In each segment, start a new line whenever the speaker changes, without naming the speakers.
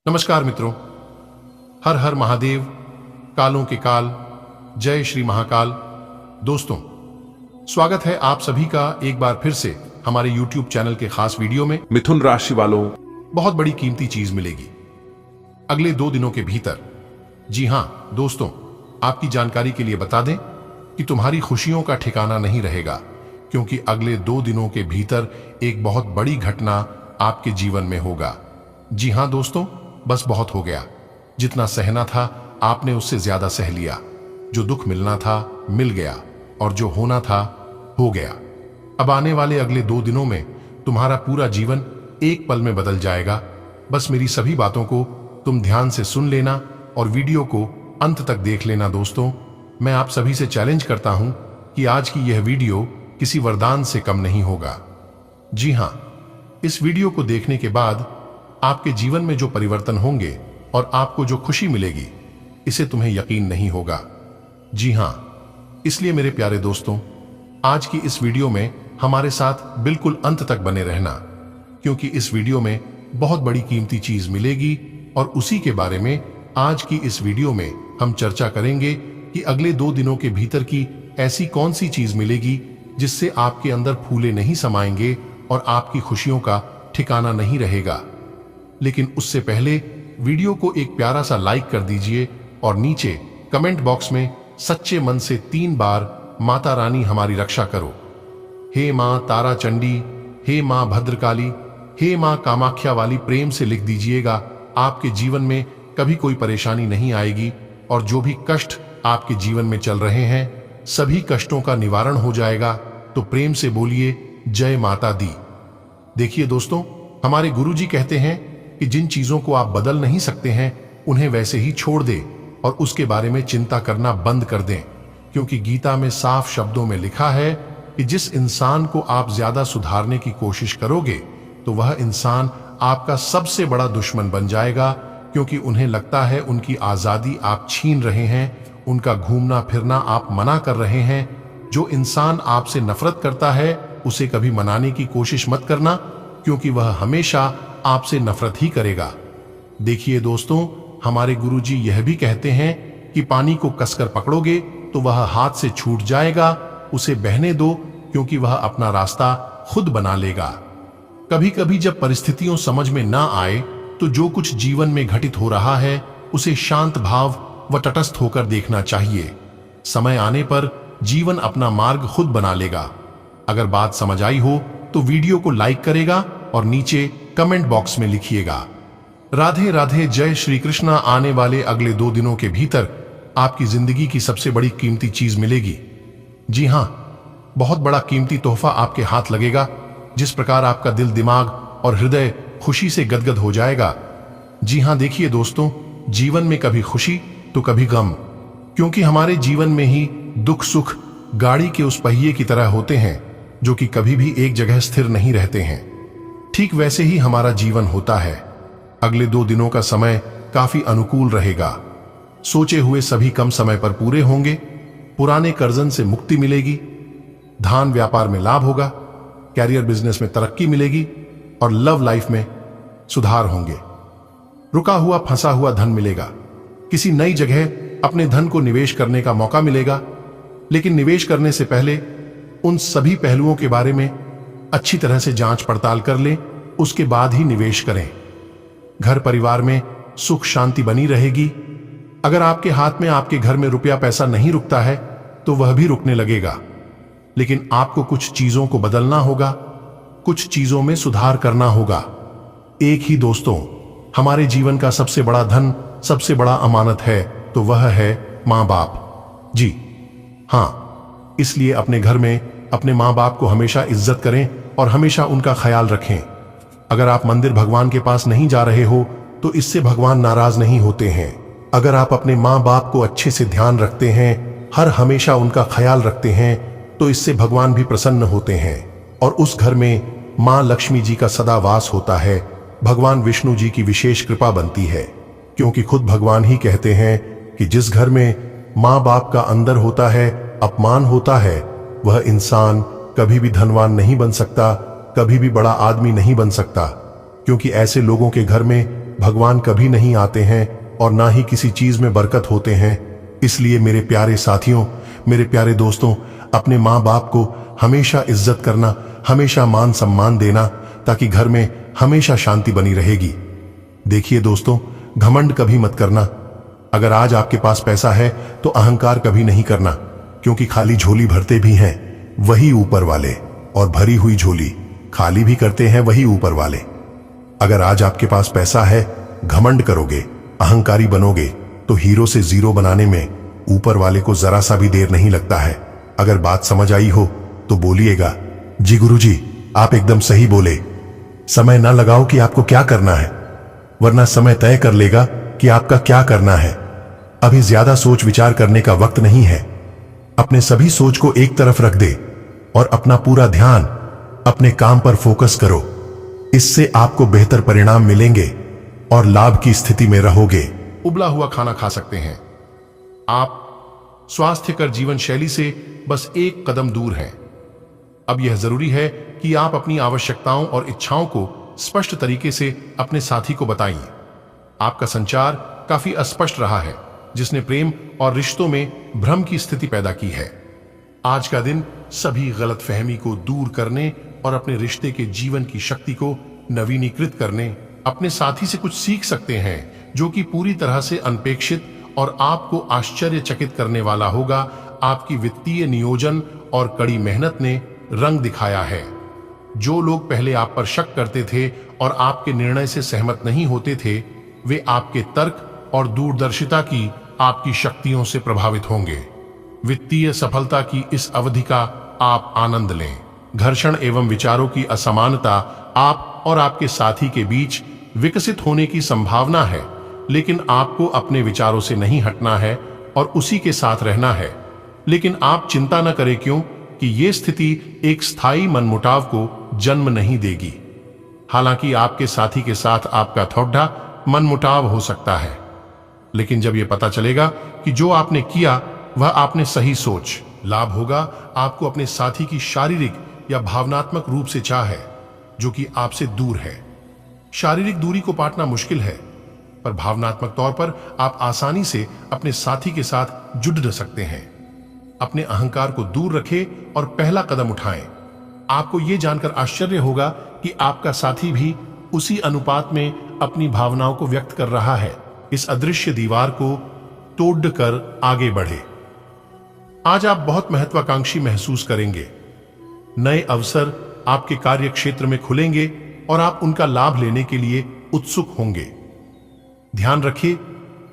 नमस्कार मित्रों, हर हर महादेव, कालों के काल, जय श्री महाकाल। दोस्तों, स्वागत है आप सभी का एक बार फिर से हमारे YouTube चैनल के खास वीडियो में।
मिथुन राशि वालों,
बहुत बड़ी कीमती चीज मिलेगी अगले 2 दिनों के भीतर। जी हां दोस्तों, आपकी जानकारी के लिए बता दें कि तुम्हारी खुशियों का ठिकाना नहीं रहेगा, क्योंकि अगले 2 दिनों के भीतर एक बहुत बड़ी घटना आपके जीवन में होगा। जी हां दोस्तों, बस बहुत हो गया। जितना सहना था आपने उससे ज्यादा सह लिया। जो दुख मिलना था मिल गया और जो होना था हो गया। अब आने वाले अगले 2 दिनों में तुम्हारा पूरा जीवन एक पल में बदल जाएगा। बस मेरी सभी बातों को तुम ध्यान से सुन लेना और वीडियो को अंत तक देख लेना। दोस्तों, मैं आप सभी से चैलेंज करता हूं कि आज की यह वीडियो किसी वरदान से कम नहीं होगा। जी हां, इस वीडियो को देखने के बाद आपके जीवन में जो परिवर्तन होंगे और आपको जो खुशी मिलेगी, इसे तुम्हें यकीन नहीं होगा। जी हां, इसलिए मेरे प्यारे दोस्तों, आज की इस वीडियो में हमारे साथ बिल्कुल अंत तक बने रहना, क्योंकि इस वीडियो में बहुत बड़ी कीमती चीज मिलेगी और उसी के बारे में आज की इस वीडियो में हम चर्चा करेंगे कि अगले 2 दिनों के भीतर की ऐसी कौन सी चीज मिलेगी जिससे आपके अंदर फूले नहीं समाएंगे और आपकी खुशियों का ठिकाना नहीं रहेगा। लेकिन उससे पहले वीडियो को एक प्यारा सा लाइक कर दीजिए और नीचे कमेंट बॉक्स में सच्चे मन से 3 बार माता रानी हमारी रक्षा करो, हे मां तारा चंडी, हे मां भद्रकाली, हे मां कामाख्या वाली प्रेम से लिख दीजिएगा। आपके जीवन में कभी कोई परेशानी नहीं आएगी और जो भी कष्ट आपके जीवन में चल रहे हैं, सभी कष्टों का निवारण हो जाएगा। तो प्रेम से बोलिए जय माता दी। देखिए दोस्तों, हमारे गुरुजी कहते हैं कि जिन चीजों को आप बदल नहीं सकते हैं, उन्हें वैसे ही छोड़ दें और उसके बारे में चिंता करना बंद कर दें, क्योंकि गीता में साफ शब्दों में लिखा है कि जिस इंसान को आप ज्यादा सुधारने की कोशिश करोगे, तो वह इंसान आपका सबसे बड़ा दुश्मन बन जाएगा, क्योंकि उन्हें लगता है उनकी आजादी आप छीन रहे हैं, उनका घूमना फिरना आप मना कर रहे हैं। जो इंसान आपसे नफरत करता है, उसे कभी मनाने की कोशिश मत करना, क्योंकि वह हमेशा आपसे नफरत ही करेगा। देखिए दोस्तों, हमारे गुरुजी यह भी कहते हैं कि पानी को कसकर पकड़ोगे तो वह हाथ से छूट जाएगा, उसे बहने दो, क्योंकि वह अपना रास्ता खुद बना लेगा। कभी कभी जब परिस्थितियों समझ में ना आए, तो जो कुछ जीवन में घटित हो रहा है उसे शांत भाव व तटस्थ होकर देखना चाहिए। समय आने पर जीवन अपना मार्ग खुद बना लेगा। अगर बात समझ आई हो तो वीडियो को लाइक करेगा और नीचे कमेंट बॉक्स में लिखिएगा राधे राधे, जय श्री कृष्णा। आने वाले अगले 2 दिनों के भीतर आपकी जिंदगी की सबसे बड़ी कीमती चीज मिलेगी। जी हां, बहुत बड़ा कीमती तोहफा आपके हाथ लगेगा। जिस प्रकार आपका दिल, दिमाग और हृदय खुशी से गदगद हो जाएगा। जी हां, देखिए दोस्तों, जीवन में कभी खुशी तो कभी गम, क्योंकि हमारे जीवन में ही दुख सुख गाड़ी के उस पहिए की तरह होते हैं, जो कि कभी भी एक जगह स्थिर नहीं रहते हैं। ठीक वैसे ही हमारा जीवन होता है। अगले 2 दिनों का समय काफी अनुकूल रहेगा। सोचे हुए सभी कम समय पर पूरे होंगे। पुराने कर्जन से मुक्ति मिलेगी, धान व्यापार में लाभ होगा, कैरियर बिजनेस में तरक्की मिलेगी और लव लाइफ में सुधार होंगे। रुका हुआ फंसा हुआ धन मिलेगा। किसी नई जगह अपने धन को निवेश करने का मौका मिलेगा, लेकिन निवेश करने से पहले उन सभी पहलुओं के बारे में अच्छी तरह से जांच पड़ताल कर लें, उसके बाद ही निवेश करें। घर परिवार में सुख शांति बनी रहेगी। अगर आपके हाथ में आपके घर में रुपया पैसा नहीं रुकता है, तो वह भी रुकने लगेगा। लेकिन आपको कुछ चीजों को बदलना होगा, कुछ चीजों में सुधार करना होगा। एक ही दोस्तों, हमारे जीवन का सबसे बड़ा धन, सबसे बड़ा अमानत है, तो वह है मां बाप। जी हां, इसलिए अपने घर में अपने मां बाप को हमेशा इज्जत करें और हमेशा उनका ख्याल रखें। अगर आप मंदिर भगवान के पास नहीं जा रहे हो, तो इससे भगवान नाराज नहीं होते हैं। अगर आप अपने मां बाप को अच्छे से ध्यान रखते हैं, हर हमेशा उनका ख्याल रखते हैं, तो इससे भगवान भी प्रसन्न होते हैं और उस घर में मां लक्ष्मी जी का सदा वास होता है। भगवान विष्णु जी की विशेष कृपा बनती है, क्योंकि खुद भगवान ही कहते हैं कि जिस घर में मां बाप का अंदर होता है, अपमान होता है, वह इंसान कभी भी धनवान नहीं बन सकता, कभी भी बड़ा आदमी नहीं बन सकता, क्योंकि ऐसे लोगों के घर में भगवान कभी नहीं आते हैं और ना ही किसी चीज में बरकत होते हैं। इसलिए मेरे प्यारे साथियों, मेरे प्यारे दोस्तों, अपने माँ बाप को हमेशा इज्जत करना, हमेशा मान सम्मान देना, ताकि घर में हमेशा शांति बनी रहेगी। देखिए दोस्तों, घमंड कभी मत करना। अगर आज आपके पास पैसा है तो अहंकार कभी नहीं करना, क्योंकि खाली झोली भरते भी हैं वही ऊपर वाले, और भरी हुई झोली खाली भी करते हैं वही ऊपर वाले। अगर आज आपके पास पैसा है, घमंड करोगे, अहंकारी बनोगे, तो हीरो से जीरो बनाने में ऊपर वाले को जरा सा भी देर नहीं लगता है। अगर बात समझ आई हो तो बोलिएगा, जी गुरुजी, आप एकदम सही बोले। समय ना लगाओ कि आपको क्या करना है, वरना समय तय कर लेगा कि आपका क्या करना है। अभी ज्यादा सोच विचार करने का वक्त नहीं है। अपने सभी सोच को एक तरफ रख दे और अपना पूरा ध्यान अपने काम पर फोकस करो। इससे आपको बेहतर परिणाम मिलेंगे और लाभ की स्थिति में रहोगे। उबला हुआ खाना खा सकते हैं आप, स्वास्थ्यकर जीवन शैली से बस एक कदम दूर हैं। अब यह जरूरी है कि आप अपनी आवश्यकताओं और इच्छाओं को स्पष्ट तरीके से अपने साथी को बताइए। आपका संचार काफी अस्पष्ट रहा है, जिसने प्रेम और रिश्तों में भ्रम की स्थिति पैदा की है। आज का दिन सभी गलतफहमी को दूर करने और अपने रिश्ते के जीवन की शक्ति को नवीनीकृत करने, अपने साथी से कुछ सीख सकते हैं जो कि पूरी तरह से अनपेक्षित और आपको आश्चर्यचकित करने वाला होगा। आपकी वित्तीय नियोजन और कड़ी मेहनत ने रंग दिखाया है। जो लोग पहले आप पर शक करते थे और आपके निर्णय से सहमत नहीं होते थे, वे आपके तर्क और दूरदर्शिता की आपकी शक्तियों से प्रभावित होंगे। वित्तीय सफलता की इस अवधि का आप आनंद लें। घर्षण एवं विचारों की असमानता आप और आपके साथी के बीच विकसित होने की संभावना है, लेकिन आपको अपने विचारों से नहीं हटना है और उसी के साथ रहना है। लेकिन आप चिंता न करें, क्यों कि ये स्थिति एक स्थायी मनमुटाव को जन्म नहीं देगी। हालांकि आपके साथी के साथ आपका थोड़ा मनमुटाव हो सकता है, लेकिन जब यह पता चलेगा कि जो आपने किया वह आपने सही सोच, लाभ होगा आपको अपने साथी की शारीरिक या भावनात्मक रूप से चाह है जो कि आपसे दूर है। शारीरिक दूरी को पाटना मुश्किल है, पर भावनात्मक तौर पर आप आसानी से अपने साथी के साथ जुड़ सकते हैं। अपने अहंकार को दूर रखें और पहला कदम उठाएं। आपको यह जानकर आश्चर्य होगा कि आपका साथी भी उसी अनुपात में अपनी भावनाओं को व्यक्त कर रहा है। इस अदृश्य दीवार को तोड़कर आगे बढ़े। आज आप बहुत महत्वाकांक्षी महसूस करेंगे। नए अवसर आपके कार्य क्षेत्र में खुलेंगे और आप उनका लाभ लेने के लिए उत्सुक होंगे। ध्यान रखिए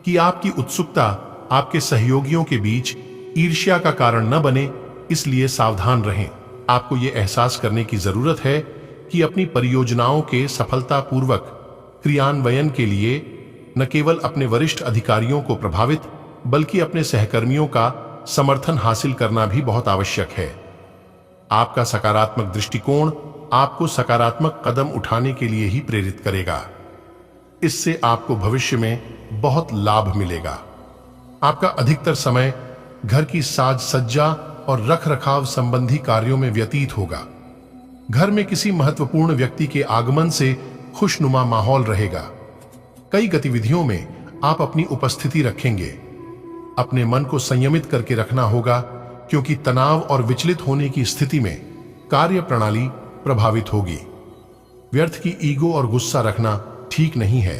कि आपकी उत्सुकता आपके सहयोगियों के बीच ईर्ष्या का कारण न बने, इसलिए सावधान रहें। आपको यह एहसास करने की जरूरत है कि अपनी परियोजनाओं के सफलतापूर्वक क्रियान्वयन के लिए न केवल अपने वरिष्ठ अधिकारियों को प्रभावित, बल्कि अपने सहकर्मियों का समर्थन हासिल करना भी बहुत आवश्यक है। आपका सकारात्मक दृष्टिकोण आपको सकारात्मक कदम उठाने के लिए ही प्रेरित करेगा। इससे आपको भविष्य में बहुत लाभ मिलेगा। आपका अधिकतर समय घर की साज सज्जा और रख रखाव संबंधी कार्यों में व्यतीत होगा। घर में किसी महत्वपूर्ण व्यक्ति के आगमन से खुशनुमा माहौल रहेगा। कई गतिविधियों में आप अपनी उपस्थिति रखेंगे। अपने मन को संयमित करके रखना होगा, क्योंकि तनाव और विचलित होने की स्थिति में कार्य प्रणाली प्रभावित होगी। व्यर्थ की ईगो और गुस्सा रखना ठीक नहीं है।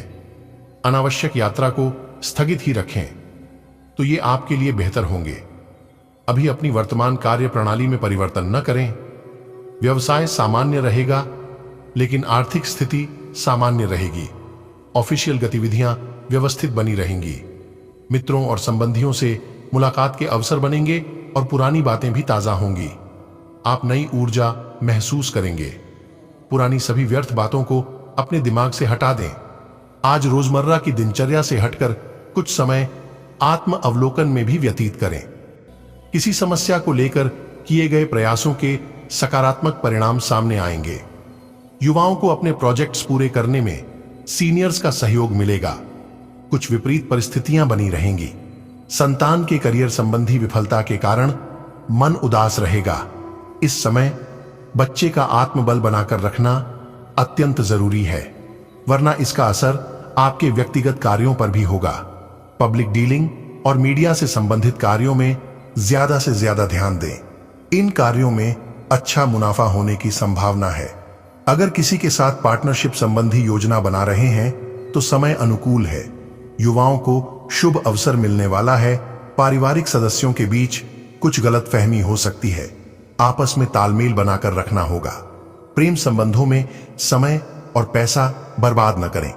अनावश्यक यात्रा को स्थगित ही रखें, तो ये आपके लिए बेहतर होंगे। अभी अपनी वर्तमान कार्य प्रणाली में परिवर्तन न करें। व्यवसाय सामान्य रहेगा, लेकिन आर्थिक स्थिति सामान्य रहेगी। ऑफिशियल गतिविधियां व्यवस्थित बनी रहेंगी। मित्रों और संबंधियों से मुलाकात के अवसर बनेंगे और पुरानी बातें भी ताजा होंगी। आप नई ऊर्जा महसूस करेंगे। पुरानी सभी व्यर्थ बातों को अपने दिमाग से हटा दें। आज रोजमर्रा की दिनचर्या से हटकर कुछ समय आत्म अवलोकन में भी व्यतीत करें। किसी समस्या को लेकर किए गए प्रयासों के सकारात्मक परिणाम सामने आएंगे। युवाओं को अपने प्रोजेक्ट्स पूरे करने में सीनियर्स का सहयोग मिलेगा। कुछ विपरीत परिस्थितियां बनी रहेंगी। संतान के करियर संबंधी विफलता के कारण मन उदास रहेगा। इस समय बच्चे का आत्मबल बनाकर रखना अत्यंत जरूरी है, वरना इसका असर आपके व्यक्तिगत कार्यों पर भी होगा। पब्लिक डीलिंग और मीडिया से संबंधित कार्यों में ज्यादा से ज्यादा ध्यान दें। इन कार्यों में अच्छा मुनाफा होने की संभावना है। अगर किसी के साथ पार्टनरशिप संबंधी योजना बना रहे हैं तो समय अनुकूल है। युवाओं को शुभ अवसर मिलने वाला है। पारिवारिक सदस्यों के बीच कुछ गलतफहमी हो सकती है। आपस में तालमेल बनाकर रखना होगा। प्रेम संबंधों में समय और पैसा बर्बाद न करें।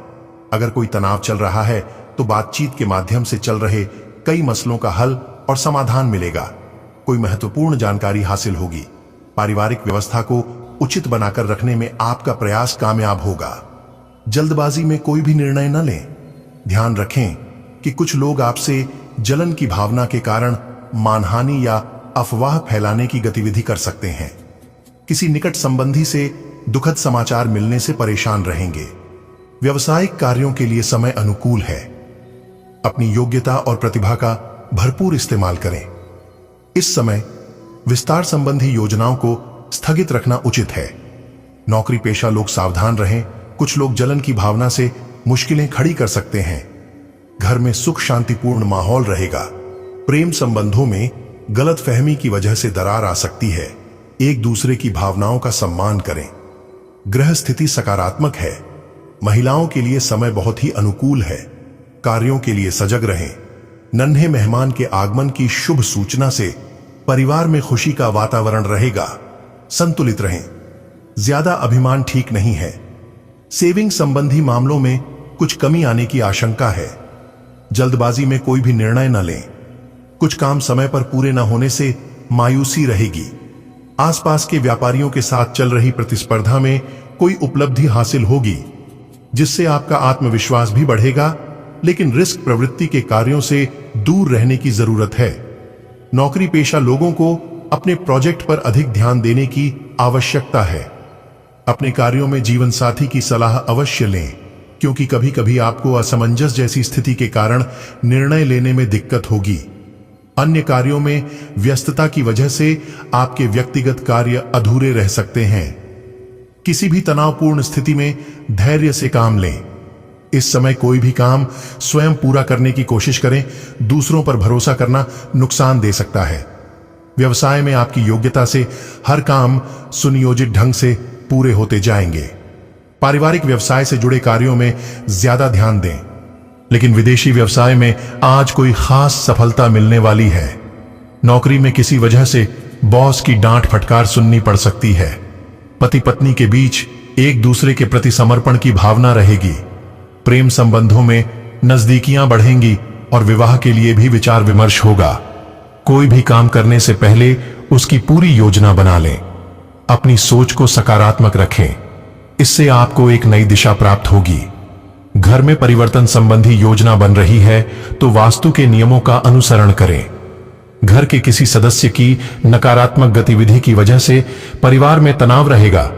अगर कोई तनाव चल रहा है तो बातचीत के माध्यम से चल रहे कई मसलों का हल और समाधान मिलेगा। कोई महत्वपूर्ण जानकारी हासिल होगी। पारिवारिक व्यवस्था को उचित बनाकर रखने में आपका प्रयास कामयाब होगा। जल्दबाजी में कोई भी निर्णय न लें। ध्यान रखें कि कुछ लोग आपसे जलन की भावना के कारण मानहानि या अफवाह फैलाने की गतिविधि कर सकते हैं। किसी निकट संबंधी से दुखद समाचार मिलने से परेशान रहेंगे। व्यवसायिक कार्यों के लिए समय अनुकूल है। अपनी योग्यता और प्रतिभा का भरपूर इस्तेमाल करें। इस समय विस्तार संबंधी योजनाओं को स्थगित रखना उचित है। नौकरी पेशा लोग सावधान रहें। कुछ लोग जलन की भावना से मुश्किलें खड़ी कर सकते हैं। घर में सुख शांतिपूर्ण माहौल रहेगा। प्रेम संबंधों में गलतफहमी की वजह से दरार आ सकती है। एक दूसरे की भावनाओं का सम्मान करें। ग्रह स्थिति सकारात्मक है। महिलाओं के लिए समय बहुत ही अनुकूल है। कार्यों के लिए सजग रहें। नन्हे मेहमान के आगमन की शुभ सूचना से परिवार में खुशी का वातावरण रहेगा। संतुलित रहें। ज्यादा अभिमान ठीक नहीं है। सेविंग संबंधी मामलों में कुछ कमी आने की आशंका है। जल्दबाजी में कोई भी निर्णय न लें। कुछ काम समय पर पूरे न होने से मायूसी रहेगी। आसपास के व्यापारियों के साथ चल रही प्रतिस्पर्धा में कोई उपलब्धि हासिल होगी, जिससे आपका आत्मविश्वास भी बढ़ेगा, लेकिन रिस्क प्रवृत्ति के कार्यों से दूर रहने की जरूरत है। नौकरी पेशा लोगों को अपने प्रोजेक्ट पर अधिक ध्यान देने की आवश्यकता है। अपने कार्यों में जीवन साथी की सलाह अवश्य लें, क्योंकि कभी कभी आपको असमंजस जैसी स्थिति के कारण निर्णय लेने में दिक्कत होगी। अन्य कार्यों में व्यस्तता की वजह से आपके व्यक्तिगत कार्य अधूरे रह सकते हैं। किसी भी तनावपूर्ण स्थिति में धैर्य से काम लें। इस समय कोई भी काम स्वयं पूरा करने की कोशिश करें। दूसरों पर भरोसा करना नुकसान दे सकता है। व्यवसाय में आपकी योग्यता से हर काम सुनियोजित ढंग से पूरे होते जाएंगे। पारिवारिक व्यवसाय से जुड़े कार्यों में ज्यादा ध्यान दें, लेकिन विदेशी व्यवसाय में आज कोई खास सफलता मिलने वाली है। नौकरी में किसी वजह से बॉस की डांट फटकार सुननी पड़ सकती है। पति पत्नी के बीच एक दूसरे के प्रति समर्पण की भावना रहेगी। प्रेम संबंधों में नजदीकियां बढ़ेंगी और विवाह के लिए भी विचार विमर्श होगा। कोई भी काम करने से पहले उसकी पूरी योजना बना लें। अपनी सोच को सकारात्मक रखें। इससे आपको एक नई दिशा प्राप्त होगी। घर में परिवर्तन संबंधी योजना बन रही है तो वास्तु के नियमों का अनुसरण करें। घर के किसी सदस्य की नकारात्मक गतिविधि की वजह से परिवार में तनाव रहेगा,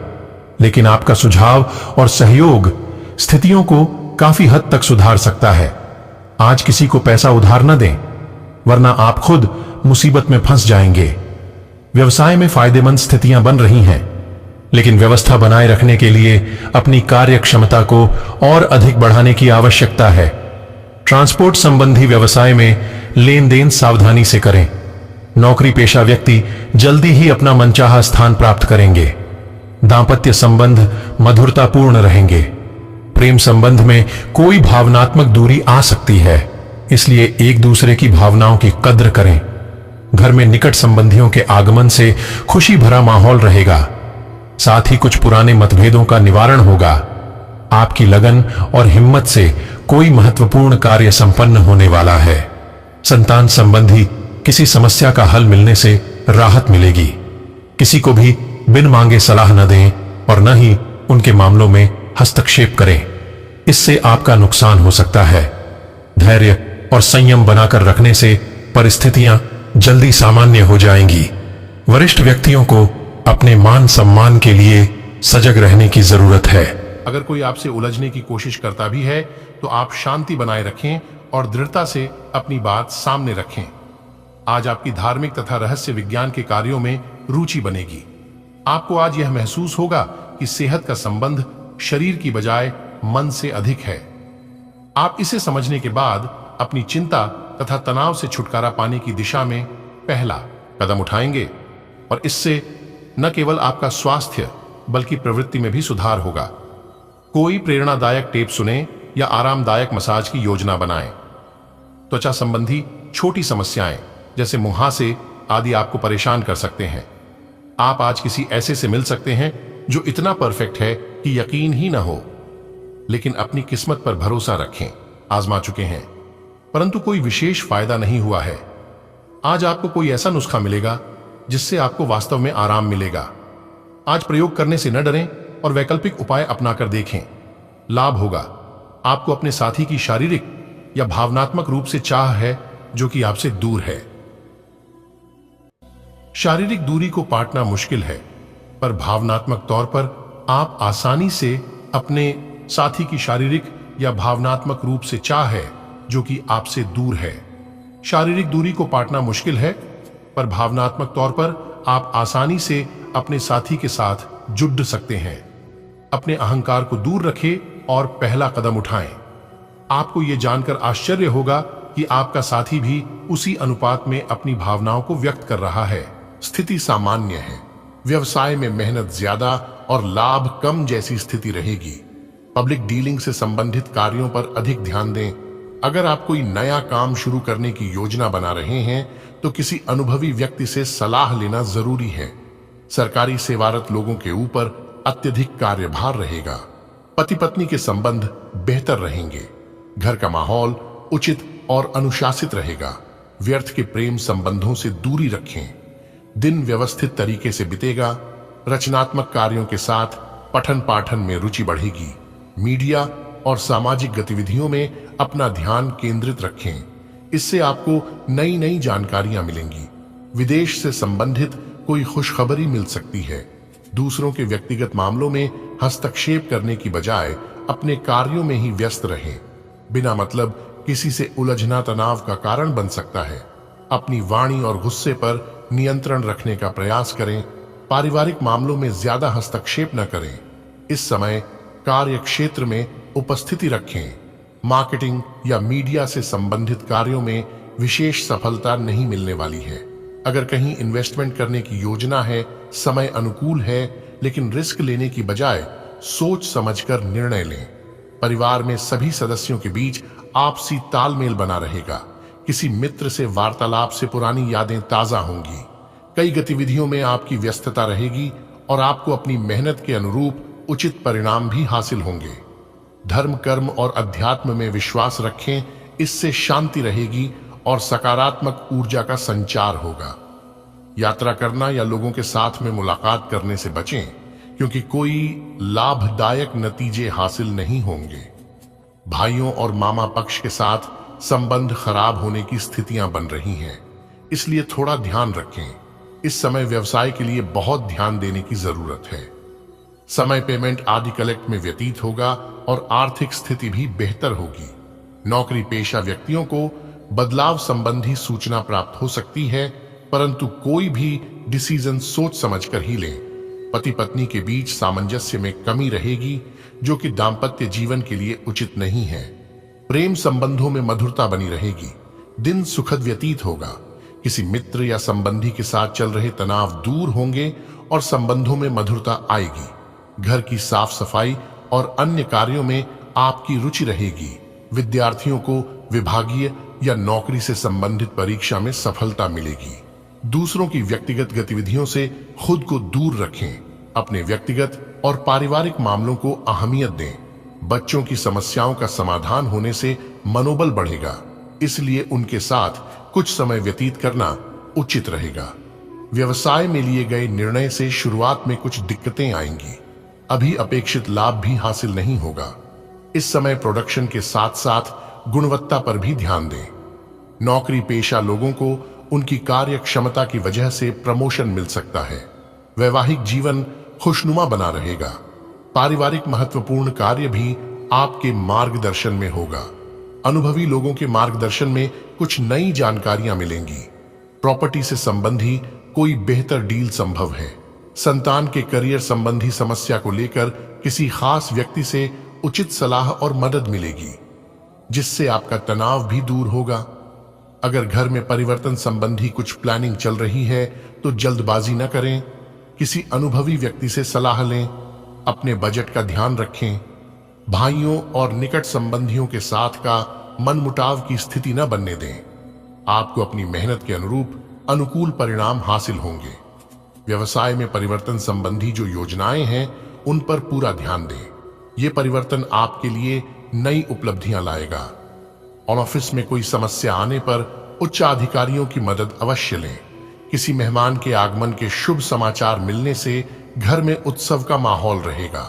लेकिन आपका सुझाव और सहयोग स्थितियों को काफी हद तक सुधार सकता है। आज किसी को पैसा उधार न दें, वरना आप खुद मुसीबत में फंस जाएंगे। व्यवसाय में फायदेमंद स्थितियां बन रही हैं, लेकिन व्यवस्था बनाए रखने के लिए अपनी कार्य क्षमता को और अधिक बढ़ाने की आवश्यकता है। ट्रांसपोर्ट संबंधी व्यवसाय में लेन देन सावधानी से करें। नौकरी पेशा व्यक्ति जल्दी ही अपना मनचाहा स्थान प्राप्त करेंगे। दांपत्य संबंध मधुरतापूर्ण रहेंगे। प्रेम संबंध में कोई भावनात्मक दूरी आ सकती है, इसलिए एक दूसरे की भावनाओं की कद्र करें। घर में निकट संबंधियों के आगमन से खुशी भरा माहौल रहेगा। साथ ही कुछ पुराने मतभेदों का निवारण होगा। आपकी लगन और हिम्मत से कोई महत्वपूर्ण कार्य संपन्न होने वाला है। संतान संबंधी किसी समस्या का हल मिलने से राहत मिलेगी। किसी को भी बिन मांगे सलाह न दें और न ही उनके मामलों में हस्तक्षेप करें। इससे आपका नुकसान हो सकता है। धैर्य और संयम बनाकर रखने से परिस्थितियां जल्दी सामान्य हो जाएंगी। वरिष्ठ व्यक्तियों को अपने मान सम्मान के लिए सजग रहने की जरूरत है। अगर कोई आपसे उलझने की कोशिश करता भी है तो आप शांति बनाए रखें और दृढ़ता से अपनी बात सामने रखें। आज आपकी धार्मिक तथा रहस्य विज्ञान के कार्यों में रुचि बनेगी। आपको आज यह महसूस होगा कि सेहत का संबंध शरीर की बजाय मन से अधिक है। आप इसे समझने के बाद अपनी चिंता तथा तनाव से छुटकारा पाने की दिशा में पहला कदम उठाएंगे और इससे न केवल आपका स्वास्थ्य बल्कि प्रवृत्ति में भी सुधार होगा। कोई प्रेरणादायक टेप सुने या आरामदायक मसाज की योजना बनाएं। त्वचा संबंधी छोटी समस्याएं जैसे मुहासे आदि आपको परेशान कर सकते हैं। आप आज किसी ऐसे से मिल सकते हैं जो इतना परफेक्ट है कि यकीन ही ना हो, लेकिन अपनी किस्मत पर भरोसा रखें। आजमा चुके हैं परंतु कोई विशेष फायदा नहीं हुआ है। आज आपको कोई ऐसा नुस्खा मिलेगा जिससे आपको वास्तव में आराम मिलेगा। आज प्रयोग करने से न डरें और वैकल्पिक उपाय अपनाकर देखें, लाभ होगा। आपको अपने साथी की शारीरिक या भावनात्मक रूप से चाह है जो कि आपसे दूर है। शारीरिक दूरी को पाटना मुश्किल है, पर भावनात्मक तौर पर आप आसानी से अपने साथी की शारीरिक या भावनात्मक रूप से चाह है जो कि आपसे दूर है। शारीरिक दूरी को पाटना मुश्किल है, पर भावनात्मक तौर पर आप आसानी से अपने साथी के साथ जुड़ सकते हैं। अपने अहंकार को दूर रखें और पहला कदम उठाएं। आपको यह जानकर आश्चर्य होगा कि आपका साथी भी उसी अनुपात में अपनी भावनाओं को व्यक्त कर रहा है। स्थिति सामान्य है, व्यवसाय में मेहनत ज्यादा और लाभ कम जैसी स्थिति रहेगी। पब्लिक डीलिंग से संबंधित कार्यों पर अधिक ध्यान दें। अगर आप कोई नया काम शुरू करने की योजना बना रहे हैं तो किसी अनुभवी व्यक्ति से सलाह लेना जरूरी है। सरकारी सेवारत लोगों के ऊपर अत्यधिक कार्यभार रहेगा। पति पत्नी के संबंध बेहतर रहेंगे। घर का माहौल उचित और अनुशासित रहेगा। व्यर्थ के प्रेम संबंधों से दूरी रखें। दिन व्यवस्थित तरीके से बीतेगा। रचनात्मक कार्यों के साथ पठन पाठन में रुचि बढ़ेगी। मीडिया और सामाजिक गतिविधियों में अपना ध्यान केंद्रित रखें, इससे आपको नई नई जानकारियां मिलेंगी। विदेश से संबंधित कोई खुशखबरी मिल सकती है। दूसरों के व्यक्तिगत मामलों में हस्तक्षेप करने की बजाय अपने कार्यों में ही व्यस्त रहें। बिना मतलब किसी से उलझना तनाव का कारण बन सकता है। अपनी वाणी और गुस्से पर नियंत्रण रखने का प्रयास करें। पारिवारिक मामलों में ज्यादा हस्तक्षेप न करें। इस समय कार्य क्षेत्र में उपस्थिति रखें। मार्केटिंग या मीडिया से संबंधित कार्यों में विशेष सफलता नहीं मिलने वाली है। अगर कहीं इन्वेस्टमेंट करने की योजना है, समय अनुकूल है, लेकिन रिस्क लेने की बजाय सोच समझकर निर्णय लें। परिवार में सभी सदस्यों के बीच आपसी तालमेल बना रहेगा। किसी मित्र से वार्तालाप से पुरानी यादें ताजा होंगी। कई गतिविधियों में आपकी व्यस्तता रहेगी और आपको अपनी मेहनत के अनुरूप उचित परिणाम भी हासिल होंगे। धर्म, कर्म और अध्यात्म में विश्वास रखें, इससे शांति रहेगी और सकारात्मक ऊर्जा का संचार होगा। यात्रा करना या लोगों के साथ में मुलाकात करने से बचें, क्योंकि कोई लाभदायक नतीजे हासिल नहीं होंगे। भाइयों और मामा पक्ष के साथ संबंध खराब होने की स्थितियां बन रही हैं, इसलिए थोड़ा ध्यान रखें। इस समय व्यवसाय के लिए बहुत ध्यान देने की जरूरत है। समय पेमेंट आदि कलेक्ट में व्यतीत होगा और आर्थिक स्थिति भी बेहतर होगी। नौकरी पेशा व्यक्तियों को बदलाव संबंधी सूचना प्राप्त हो सकती है, परंतु कोई भी डिसीजन सोच समझकर ही लें। पति पत्नी के बीच सामंजस्य में कमी रहेगी, जो कि दाम्पत्य जीवन के लिए उचित नहीं है। प्रेम संबंधों में मधुरता बनी रहेगी। दिन सुखद व्यतीत होगा। किसी मित्र या संबंधी के साथ चल रहे तनाव दूर होंगे और संबंधों में मधुरता आएगी। घर की साफ सफाई और अन्य कार्यों में आपकी रुचि रहेगी। विद्यार्थियों को विभागीय या नौकरी से संबंधित परीक्षा में सफलता मिलेगी। दूसरों की व्यक्तिगत गतिविधियों से खुद को दूर रखें। अपने व्यक्तिगत और पारिवारिक मामलों को अहमियत दें। बच्चों की समस्याओं का समाधान होने से मनोबल बढ़ेगा, इसलिए उनके साथ कुछ समय व्यतीत करना उचित रहेगा। व्यवसाय में लिए गए निर्णय से शुरुआत में कुछ दिक्कतें आएंगी। अभी अपेक्षित लाभ भी हासिल नहीं होगा। इस समय प्रोडक्शन के साथ साथ गुणवत्ता पर भी ध्यान दें। नौकरी पेशा लोगों को उनकी कार्य क्षमता की वजह से प्रमोशन मिल सकता है। वैवाहिक जीवन खुशनुमा बना रहेगा। पारिवारिक महत्वपूर्ण कार्य भी आपके मार्गदर्शन में होगा। अनुभवी लोगों के मार्गदर्शन में कुछ नई जानकारियां मिलेंगी। प्रॉपर्टी से संबंधी कोई बेहतर डील संभव है। संतान के करियर संबंधी समस्या को लेकर किसी खास व्यक्ति से उचित सलाह और मदद मिलेगी। जिससे आपका तनाव भी दूर होगा। अगर घर में परिवर्तन संबंधी कुछ प्लानिंग चल रही है तो जल्दबाजी न करें, किसी अनुभवी व्यक्ति से सलाह लें, अपने बजट का ध्यान रखें। भाइयों और निकट संबंधियों के साथ का मनमुटाव की स्थिति न बनने दें। आपको अपनी मेहनत के अनुरूप अनुकूल परिणाम हासिल होंगे। व्यवसाय में परिवर्तन संबंधी जो योजनाएं हैं उन पर पूरा ध्यान दें। ये परिवर्तन आपके लिए नई उपलब्धियां लाएगा। ऑफिस में कोई समस्या आने पर उच्च अधिकारियों की मदद अवश्य लें। किसी मेहमान के आगमन के शुभ समाचार मिलने से घर में उत्सव का माहौल रहेगा।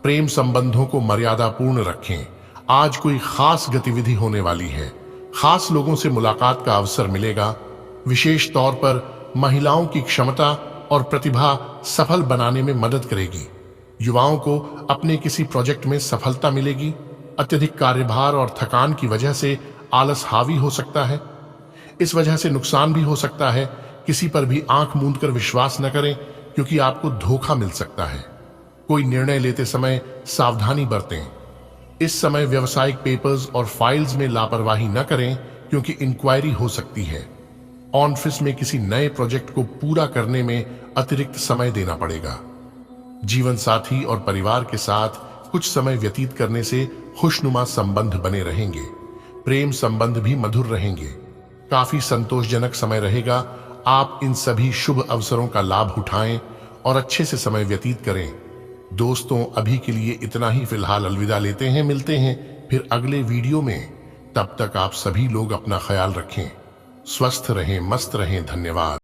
प्रेम संबंधों को मर्यादापूर्ण रखें। आज कोई खास गतिविधि होने वाली है, खास लोगों से मुलाकात का अवसर मिलेगा। विशेष तौर पर महिलाओं की क्षमता और प्रतिभा सफल बनाने में मदद करेगी। युवाओं को अपने किसी प्रोजेक्ट में सफलता मिलेगी। अत्यधिक कार्यभार और थकान की वजह से आलस हावी हो सकता है। इस वजह से नुकसान भी हो सकता है। किसी पर भी आंख मूंद कर विश्वास न करें, क्योंकि आपको धोखा मिल सकता है। कोई निर्णय लेते समय सावधानी बरतें। इस समय व्यावसायिक पेपर्स और फाइल्स में लापरवाही न करें, क्योंकि इंक्वायरी हो सकती है। ऑफिस में किसी नए प्रोजेक्ट को पूरा करने में अतिरिक्त समय देना पड़ेगा। जीवन साथी और परिवार के साथ कुछ समय व्यतीत करने से खुशनुमा संबंध बने रहेंगे। प्रेम संबंध भी मधुर रहेंगे। काफी संतोषजनक समय रहेगा। आप इन सभी शुभ अवसरों का लाभ उठाएं और अच्छे से समय व्यतीत करें। दोस्तों, अभी के लिए इतना ही। फिलहाल अलविदा लेते हैं। मिलते हैं फिर अगले वीडियो में। तब तक आप सभी लोग अपना ख्याल रखें। स्वस्थ रहें, मस्त रहें। धन्यवाद।